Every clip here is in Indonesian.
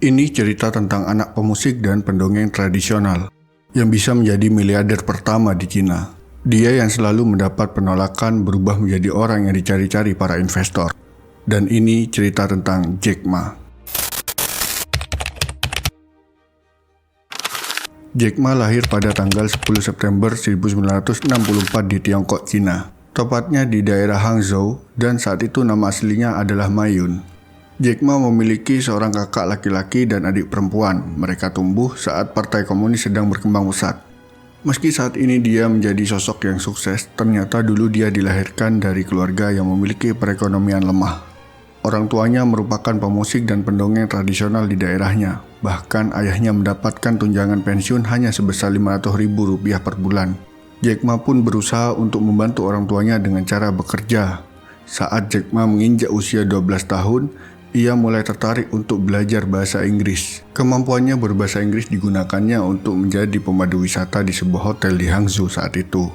Ini cerita tentang anak pemusik dan pendongeng tradisional yang bisa menjadi miliarder pertama di Cina. Dia yang selalu mendapat penolakan berubah menjadi orang yang dicari-cari para investor. Dan ini cerita tentang Jack Ma. Jack Ma lahir pada tanggal 10 September 1964 di Tiongkok, Cina. Tepatnya di daerah Hangzhou, dan saat itu nama aslinya adalah Ma Yun. Jack Ma memiliki seorang kakak laki-laki dan adik perempuan. Mereka tumbuh saat Partai Komunis sedang berkembang pesat. Meski saat ini dia menjadi sosok yang sukses, ternyata dulu dia dilahirkan dari keluarga yang memiliki perekonomian lemah. Orang tuanya merupakan pemusik dan pendongeng tradisional di daerahnya. Bahkan ayahnya mendapatkan tunjangan pensiun hanya sebesar Rp500.000 per bulan. Jack Ma pun berusaha untuk membantu orang tuanya dengan cara bekerja. Saat Jack Ma menginjak usia 12 tahun, ia mulai tertarik untuk belajar bahasa Inggris. Kemampuannya berbahasa Inggris digunakannya untuk menjadi pemandu wisata di sebuah hotel di Hangzhou saat itu.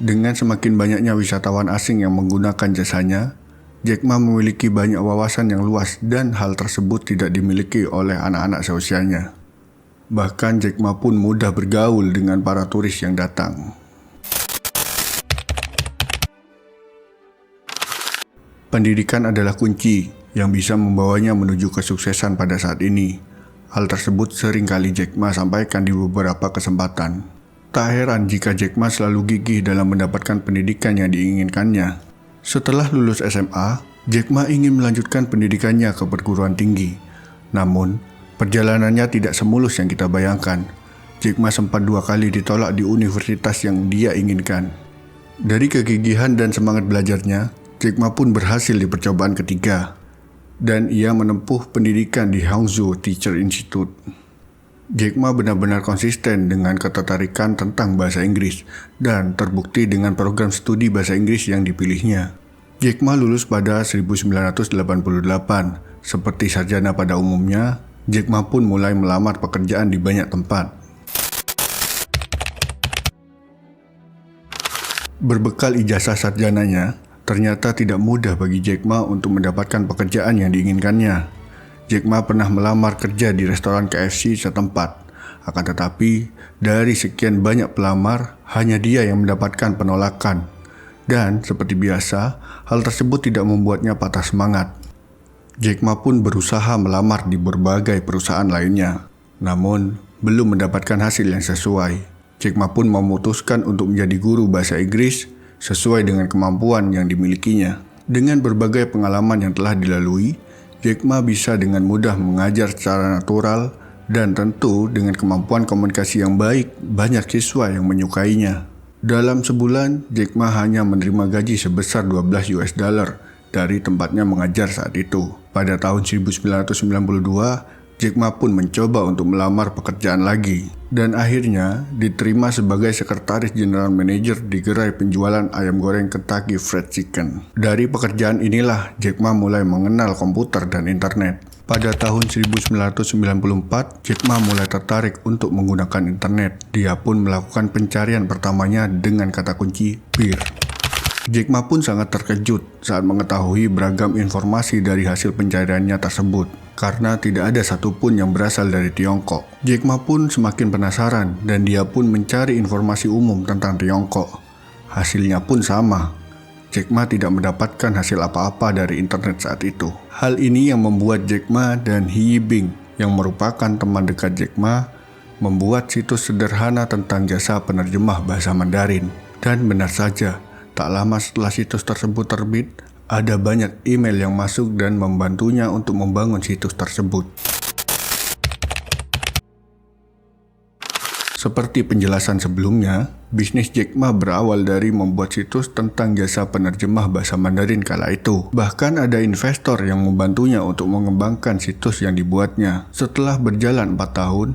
Dengan semakin banyaknya wisatawan asing yang menggunakan jasanya, Jack Ma memiliki banyak wawasan yang luas dan hal tersebut tidak dimiliki oleh anak-anak seusianya. Bahkan Jack Ma pun mudah bergaul dengan para turis yang datang. Pendidikan adalah kunci yang bisa membawanya menuju kesuksesan pada saat ini. Hal tersebut seringkali Jack Ma sampaikan di beberapa kesempatan. Tak heran jika Jack Ma selalu gigih dalam mendapatkan pendidikan yang diinginkannya. Setelah lulus SMA, Jack Ma ingin melanjutkan pendidikannya ke perguruan tinggi. Namun, perjalanannya tidak semulus yang kita bayangkan. Jack Ma sempat 2 kali ditolak di universitas yang dia inginkan. Dari kegigihan dan semangat belajarnya, Jack Ma pun berhasil di percobaan ketiga, dan ia menempuh pendidikan di Hangzhou Teacher Institute. Jack Ma benar-benar konsisten dengan ketertarikan tentang bahasa Inggris dan terbukti dengan program studi bahasa Inggris yang dipilihnya. Jack Ma lulus pada 1988. Seperti sarjana pada umumnya, Jack Ma pun mulai melamar pekerjaan di banyak tempat. Berbekal ijazah sarjananya, ternyata tidak mudah bagi Jack Ma untuk mendapatkan pekerjaan yang diinginkannya. Jack Ma pernah melamar kerja di restoran KFC setempat. Akan tetapi, dari sekian banyak pelamar, hanya dia yang mendapatkan penolakan. Dan seperti biasa, hal tersebut tidak membuatnya patah semangat. Jack Ma pun berusaha melamar di berbagai perusahaan lainnya. Namun, belum mendapatkan hasil yang sesuai. Jack Ma pun memutuskan untuk menjadi guru bahasa Inggris sesuai dengan kemampuan yang dimilikinya. Dengan berbagai pengalaman yang telah dilalui, Jack Ma bisa dengan mudah mengajar secara natural dan tentu dengan kemampuan komunikasi yang baik, banyak siswa yang menyukainya. Dalam sebulan, Jack Ma hanya menerima gaji sebesar $12 dari tempatnya mengajar saat itu. Pada tahun 1992, Jack Ma pun mencoba untuk melamar pekerjaan lagi dan akhirnya diterima sebagai sekretaris general manager di gerai penjualan ayam goreng Kentucky Fried Chicken. Dari pekerjaan inilah Jack Ma mulai mengenal komputer dan internet. Pada tahun 1994, Jack Ma mulai tertarik untuk menggunakan internet. Dia pun melakukan pencarian pertamanya dengan kata kunci beer. Jack Ma pun sangat terkejut saat mengetahui beragam informasi dari hasil pencariannya tersebut, karena tidak ada satupun yang berasal dari Tiongkok. Jack Ma pun semakin penasaran dan dia pun mencari informasi umum tentang Tiongkok. Hasilnya pun sama. Jack Ma tidak mendapatkan hasil apa-apa dari internet saat itu. Hal ini yang membuat Jack Ma dan He Yibing, yang merupakan teman dekat Jack Ma, membuat situs sederhana tentang jasa penerjemah bahasa Mandarin. Dan benar saja, tak lama setelah situs tersebut terbit, ada banyak email yang masuk dan membantunya untuk membangun situs tersebut. Seperti penjelasan sebelumnya, bisnis Jack Ma berawal dari membuat situs tentang jasa penerjemah bahasa Mandarin kala itu. Bahkan ada investor yang membantunya untuk mengembangkan situs yang dibuatnya. Setelah berjalan 4 tahun,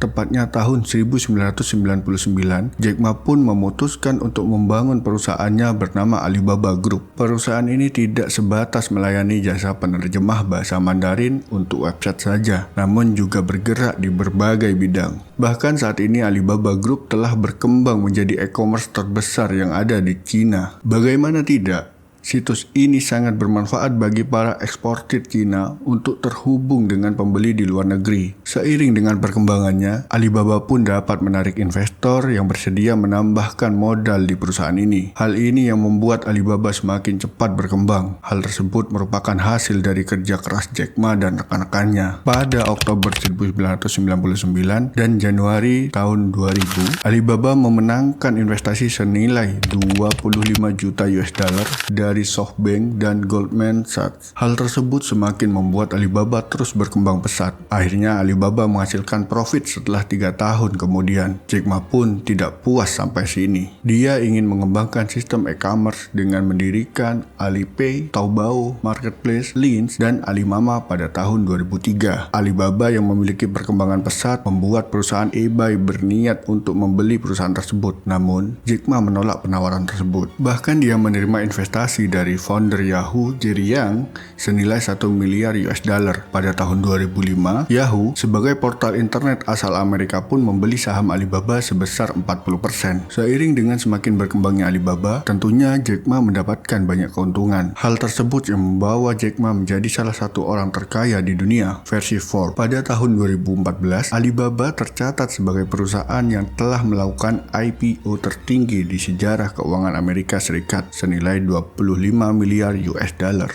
tepatnya tahun 1999, Jack Ma pun memutuskan untuk membangun perusahaannya bernama Alibaba Group. Perusahaan ini tidak sebatas melayani jasa penerjemah bahasa Mandarin untuk website saja, namun juga bergerak di berbagai bidang. Bahkan saat ini Alibaba Group telah berkembang menjadi e-commerce terbesar yang ada di Cina. Bagaimana tidak? Situs ini sangat bermanfaat bagi para eksportir Cina untuk terhubung dengan pembeli di luar negeri. Seiring dengan perkembangannya, Alibaba pun dapat menarik investor yang bersedia menambahkan modal di perusahaan ini. Hal ini yang membuat Alibaba semakin cepat berkembang. Hal tersebut merupakan hasil dari kerja keras Jack Ma dan rekan-rekannya. Pada Oktober 1999 dan Januari tahun 2000, Alibaba memenangkan investasi senilai 25 juta US dollar dari SoftBank dan Goldman Sachs. Hal tersebut semakin membuat Alibaba terus berkembang pesat. Akhirnya Alibaba menghasilkan profit setelah 3 tahun kemudian. Jack Ma pun tidak puas sampai sini. Dia ingin mengembangkan sistem e-commerce dengan mendirikan Alipay, Taobao, Marketplace, Lynx, dan Alimama pada tahun 2003. Alibaba yang memiliki perkembangan pesat membuat perusahaan eBay berniat untuk membeli perusahaan tersebut. Namun, Jack Ma menolak penawaran tersebut. Bahkan dia menerima investasi dari founder Yahoo, Jerry Yang, senilai 1 miliar US dollar. Pada tahun 2005, Yahoo sebagai portal internet asal Amerika pun membeli saham Alibaba sebesar 40%. Seiring dengan semakin berkembangnya Alibaba, tentunya Jack Ma mendapatkan banyak keuntungan. Hal tersebut yang membawa Jack Ma menjadi salah satu orang terkaya di dunia versi Forbes. Pada tahun 2014, Alibaba tercatat sebagai perusahaan yang telah melakukan IPO tertinggi di sejarah keuangan Amerika Serikat senilai 25 miliar US dollar.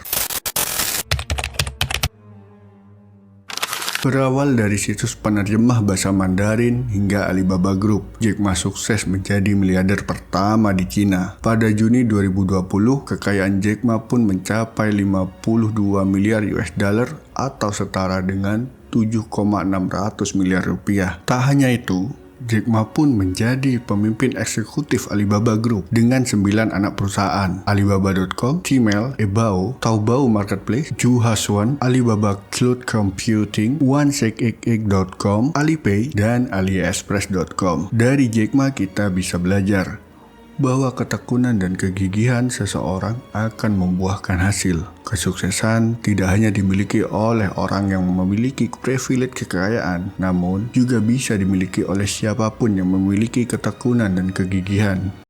Berawal dari situs penerjemah bahasa Mandarin hingga Alibaba Group, Jack Ma sukses menjadi miliarder pertama di Cina. Pada Juni 2020, kekayaan Jack Ma pun mencapai 52 miliar US dollar atau setara dengan 7,600 miliar rupiah. Tak hanya itu, Jack Ma pun menjadi pemimpin eksekutif Alibaba Group dengan 9 anak perusahaan: Alibaba.com, Gmail, Ebao, Taobao Marketplace, Juhasuan, Alibaba Cloud Computing, 188.com, Alipay, dan AliExpress.com. Dari Jack Ma kita bisa belajar bahwa ketekunan dan kegigihan seseorang akan membuahkan hasil. Kesuksesan tidak hanya dimiliki oleh orang yang memiliki privilege kekayaan, namun juga bisa dimiliki oleh siapapun yang memiliki ketekunan dan kegigihan.